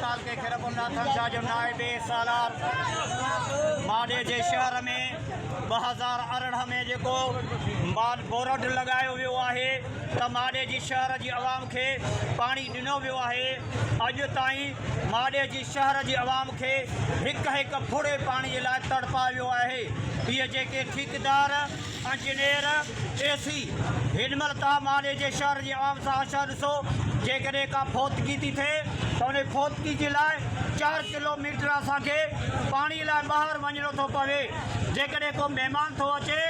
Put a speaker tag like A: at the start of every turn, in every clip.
A: ताल के खैरपुरनाथन शाह जो नायब सालार माडे जे शहर में 2018 में जो बोर्ड लगायो वियो आहे त माडे जी शहर जी आवाम के पानी दिनो वियो आहे। अॼु ताईं माडे जी शहर जी आवाम के हिक फुड़े पानी जे लाइ तड़पा वियो आहे। ये जेके ठेकेदार इंजीनियर AC हिनमल तव्हां माडे जे शहर जी आवाम सां आशा ॾिसो जेकॾहिं का फोतगी थी थिए त उन फोतगी जे लाइ 4 किलोमीटर असांखे पाणी लाइ ॿाहिरि वञिणो थो पवे। जेकॾहिं को महिमान थो अचे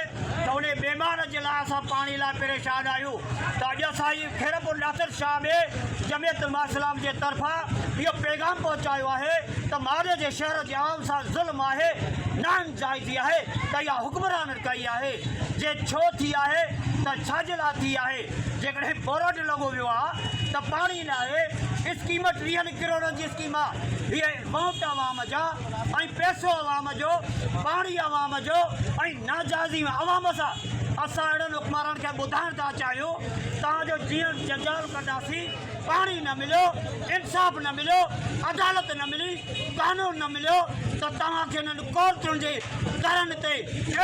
A: त उन महिमान जे लाइ असां पाणी लाइ परेशान आहियूं। त अॼु असांजी खैरपुरनाथन शाह में जमियत उलमा इस्लाम जे तरफ़ां इहो पैगाम पहुचायो आहे त माडे जे शहर जे आवाम सां ज़ुल्म आहे, नाइंजाइज़ी आहे त इहा हुक्मरान कई आहे। जे छो थी आहे त छाजे लाइ थी आहे? जेकॾहिं बोर्ड लॻो वियो आहे त पाणी लाइ स्कीम 30 करोड़नि जी स्कीम आहे। हीअ वोट आवाम जा ऐं पैसो आवाम जो, पाणी आवाम जो ऐं नाजाइज़ी आवाम सां असां अहिड़नि हुक्मरान खे ॿुधाइण था चाहियूं तव्हांजो जीअं जंजाल कंदासीं, पाणी न मिलियो, इंसाफ़ न मिलियो, अदालत न मिली, कानून न मिलियो त तव्हांखे हिननि कोर्टुनि जे करनि ते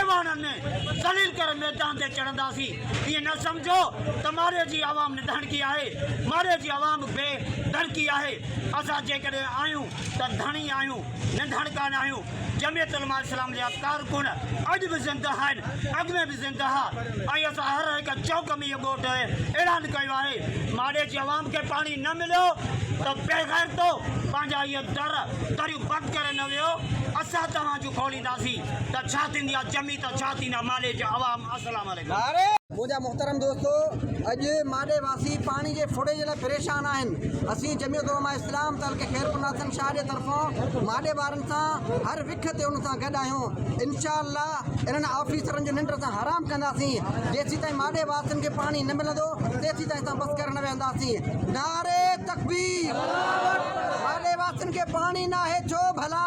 A: ऐवाननि में दलील करे मैदान ते चढ़ंदासीं। ईअं न सम्झो त माडे जी आवाम निधणकी आहे, माडे जी आवाम बेधड़की आहे। असां जेकॾहिं आहियूं त धणी आहियूं, निधणका न आहियूं। जमियत उलमा इस्लाम जा कारकुन अॼु बि ज़िंदा आहिनि, अॻु में बि ज़िंदा हुआ ऐं असां हर हिकु चौक में इहो ॻोठ ऐलान कयो आहे। माडे जी आवाम खे पाणी न मिलियो त बेग़ैर तो पंहिंजा इहे दरियूं बंदि करे न वियो, असां तव्हांजूं खोलींदासीं त छा थींदी आहे जमी त छा थींदा माडे जे आवाम। अस्सलाम वालेकुम।
B: मुझा मोहतरम दोस्तों, अज माडे वासी पानी के फुड़े जे परेशान आहिनि। असीं जमियत उलमा इस्लाम तल के खैरपुरनाथन शाह के तरफों माडे वारन सां हर विख ते उन सां गॾु आहियूं। इंशाअल्लाह इन्हनि ऑफिसरनि जो निंड सां हराम कंदासीं। जेसीं ताईं माडे वासियुनि खे पानी न मिलंदो तेसीं ताईं असां बस करे न वेंदासीं। नारे तकबीर। माडे वासियुनि खे पानी न आहे छो भला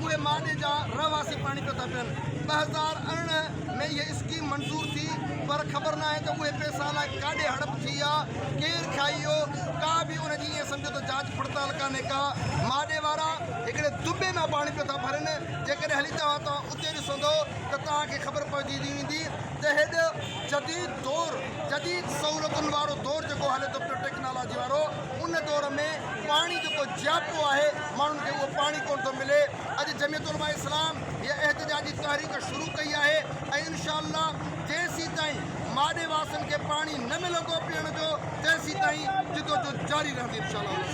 B: उहे माडे जा रहवासी पानी पिया था पियनि। 2018 में ये स्कीम मंजूर थी पर ख़बर ना है तो उहे पैसा लाइ काॾे हड़प थी आहे, केरु खाइयो, का बि उनजी ईअं सम्झो त जांच पड़ताल कान्हे का। माडे वारा हिकिड़े दुबे में पाणी पिया था भरनि। जेकॾहिं हली तव्हां उते ॾिसंदो त तव्हांखे ख़बर पइजी वेंदी त हेॾो जदीद दौर, जदीद सहूलियतुनि वारो दौर जेको हले थो पियो टेक्नोलॉजी वारो, उन दौर में पाणी जेको जापो आहे माण्हुनि खे उहो पाणी कोन थो मिले। अॼु जमियत उलमा इस्लाम इहा एहतजाजी तहरीक शुरू कई आहे ऐं इंशाअल्लाह जेसीं ताईं माडे वासियुनि खे पाणी न मिलंदो पीअण जो तेसीं ताईं जिदोजहद जारी रहंदी इंशाअल्लाह।